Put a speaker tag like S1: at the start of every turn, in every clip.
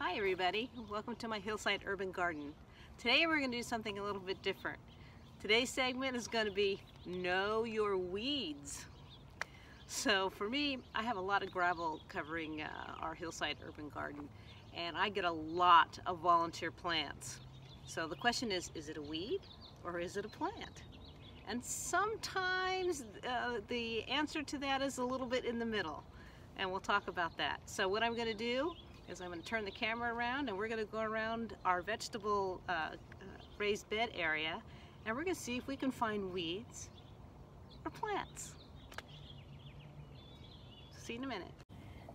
S1: Hi everybody, welcome to my Hillside Urban Garden. Today we're going to do something a little bit different. Today's segment is going to be Know Your Weeds. So for me, I have a lot of gravel covering our Hillside Urban Garden, and I get a lot of volunteer plants. So the question is it a weed or is it a plant? And sometimes the answer to that is a little bit in the middle, and we'll talk about that. So what I'm going to do is I'm going to turn the camera around and we're going to go around our vegetable raised bed area, and we're going to see if we can find weeds or plants. See you in a minute.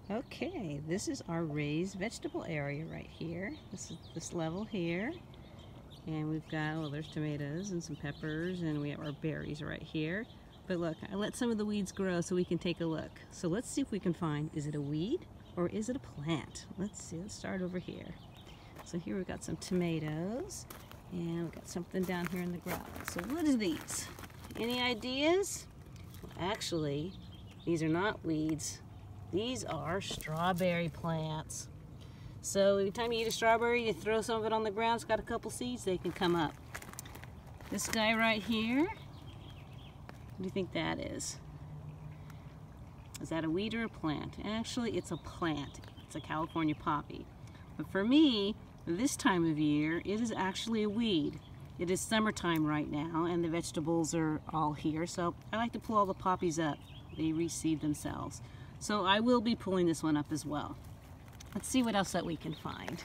S1: Okay, this is our raised vegetable area right here. This is this level here. And we've got, well, there's tomatoes and some peppers, and we have our berries right here. But look, I let some of the weeds grow so we can take a look. So let's see if we can find, is it a weed or is it a plant? Let's see, let's start over here. So here we've got some tomatoes, and we've got something down here in the gravel. So what are these? Any ideas? Well, actually, these are not weeds. These are strawberry plants. So every time you eat a strawberry, you throw some of it on the ground, it's got a couple seeds, they can come up. This guy right here, what do you think that is? Is that a weed or a plant? Actually, it's a plant. It's a California poppy. But for me, this time of year, it is actually a weed. It is summertime right now, and the vegetables are all here, so I like to pull all the poppies up. They reseed themselves. So I will be pulling this one up as well. Let's see what else that we can find.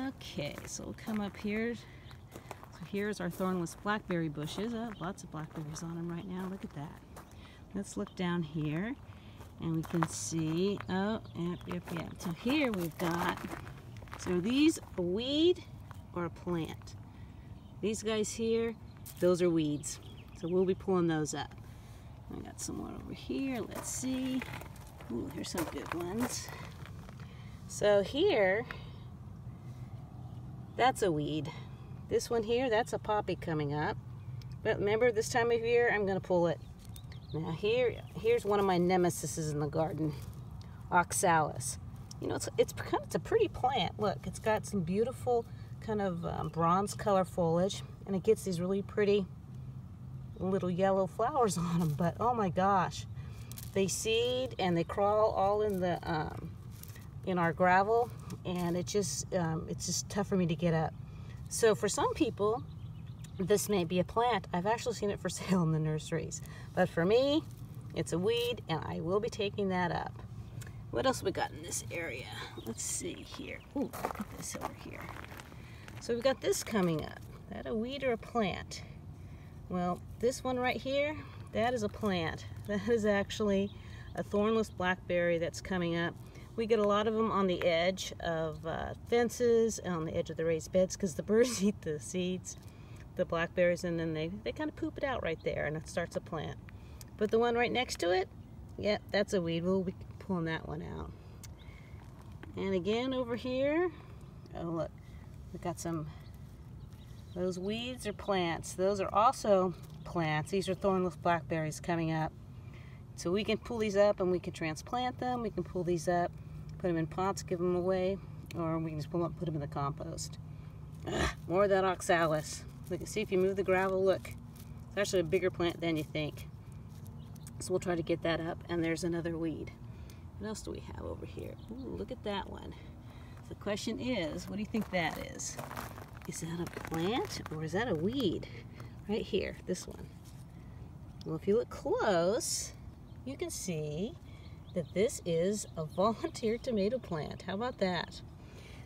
S1: Okay, so we'll come up here. So here's our thornless blackberry bushes. Lots of blackberries on them right now. Look at that. Let's look down here, and we can see, oh, yep. So here we've got, so are these a weed or a plant? These guys here, those are weeds. So we'll be pulling those up. I got some more over here. Let's see. Ooh, here's some good ones. So here, that's a weed. This one here, that's a poppy coming up. But remember, this time of year, I'm going to pull it. Now here's one of my nemesises in the garden, Oxalis. You know, it's a pretty plant. Look, it's got some beautiful kind of bronze color foliage, and it gets these really pretty little yellow flowers on them. But oh my gosh, they seed and they crawl all in the in our gravel, and it's just tough for me to get up. So for some people, this may be a plant. I've actually seen it for sale in the nurseries. But for me, it's a weed, and I will be taking that up. What else we got in this area? Let's see here. Ooh, look at this over here. So we've got this coming up. Is that a weed or a plant? Well, this one right here, that is a plant. That is actually a thornless blackberry that's coming up. We get a lot of them on the edge of fences, on the edge of the raised beds, because the birds eat the seeds, the blackberries, and then they kind of poop it out right there, and it starts a plant. But the one right next to it, yeah, that's a weed. We'll be pulling that one out. And again over here, oh look, we've got some, those weeds are plants. Those are also plants. These are thornless blackberries coming up. So we can pull these up and we can transplant them. We can pull these up, put them in pots, give them away, or we can just pull them up, put them in the compost. More of that Oxalis. Look, see if you move the gravel, look. It's actually a bigger plant than you think. So we'll try to get that up, and there's another weed. What else do we have over here? Ooh, look at that one. So the question is, what do you think that is? Is that a plant or is that a weed? Right here, this one. Well, if you look close, you can see that this is a volunteer tomato plant. How about that?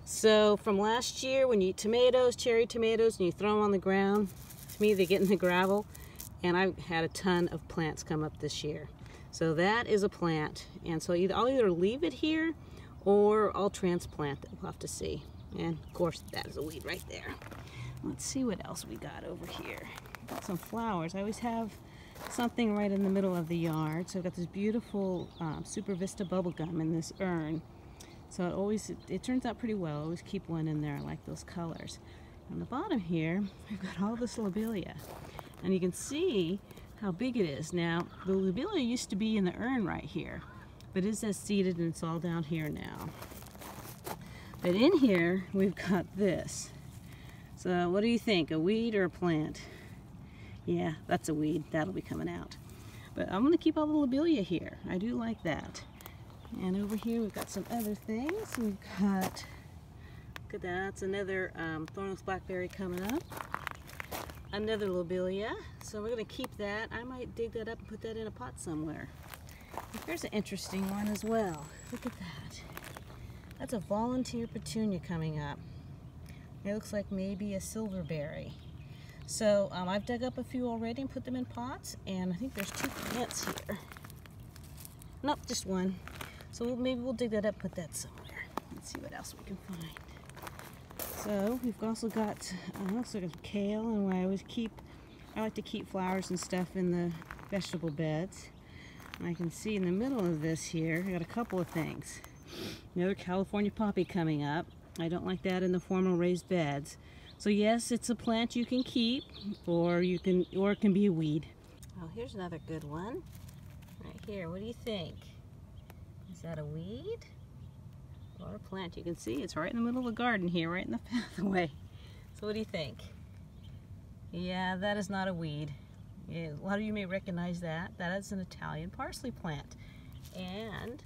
S1: So from last year, when you eat tomatoes, cherry tomatoes, and you throw them on the ground, to me they get in the gravel, and I've had a ton of plants come up this year. So that is a plant, and so I'll either leave it here or I'll transplant it. We'll have to see. And of course, that is a weed right there. Let's see what else we got over here. Got some flowers. I always have something right in the middle of the yard. So I've got this beautiful Super Vista bubblegum in this urn. So it turns out pretty well. I always keep one in there. I like those colors. On the bottom here, we've got all this lobelia. And you can see how big it is. Now, the lobelia used to be in the urn right here, but it says seeded and it's all down here now. But in here, we've got this. So what do you think, a weed or a plant? Yeah, that's a weed. That'll be coming out. But I'm going to keep all the lobelia here. I do like that. And over here we've got some other things. We've got, look at that, that's another thornless blackberry coming up. Another lobelia. So we're going to keep that. I might dig that up and put that in a pot somewhere. Here's an interesting one as well. Look at that. That's a volunteer petunia coming up. It looks like maybe a silverberry. So I've dug up a few already and put them in pots, and I think there's 2 plants here. Nope, just one. So maybe we'll dig that up, put that somewhere. Let's see what else we can find. So we've also got looks like a kale, and I like to keep flowers and stuff in the vegetable beds. And I can see in the middle of this here, I got a couple of things. Another California poppy coming up. I don't like that in the formal raised beds. So yes, it's a plant you can keep, or it can be a weed. Oh, here's another good one. Right here, what do you think? Is that a weed or a plant? You can see it's right in the middle of the garden here, right in the pathway. So what do you think? Yeah, that is not a weed. Yeah, a lot of you may recognize that. That is an Italian parsley plant. And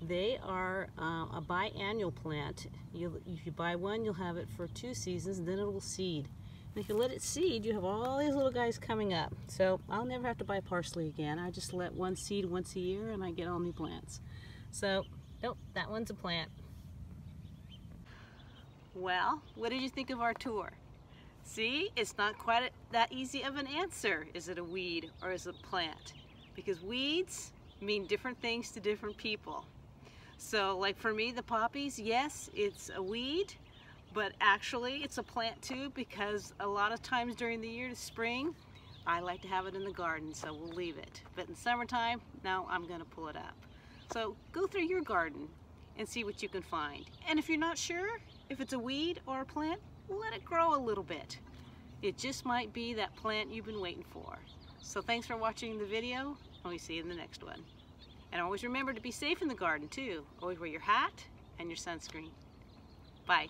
S1: they are a biannual plant. If you buy one, you'll have it for 2 seasons, and then it will seed. And if you let it seed, you have all these little guys coming up. So I'll never have to buy parsley again. I just let one seed once a year, and I get all new plants. So, nope, that one's a plant. Well, what did you think of our tour? See, it's not quite that easy of an answer. Is it a weed or is it a plant? Because weeds mean different things to different people. So like for me, the poppies, yes, it's a weed, but actually it's a plant too, because a lot of times during the year, to spring, I like to have it in the garden, so we'll leave it. But in summertime, now I'm gonna pull it up. So go through your garden and see what you can find. And if you're not sure if it's a weed or a plant, let it grow a little bit. It just might be that plant you've been waiting for. So thanks for watching the video, and we see you in the next one. And always remember to be safe in the garden too. Always wear your hat and your sunscreen. Bye.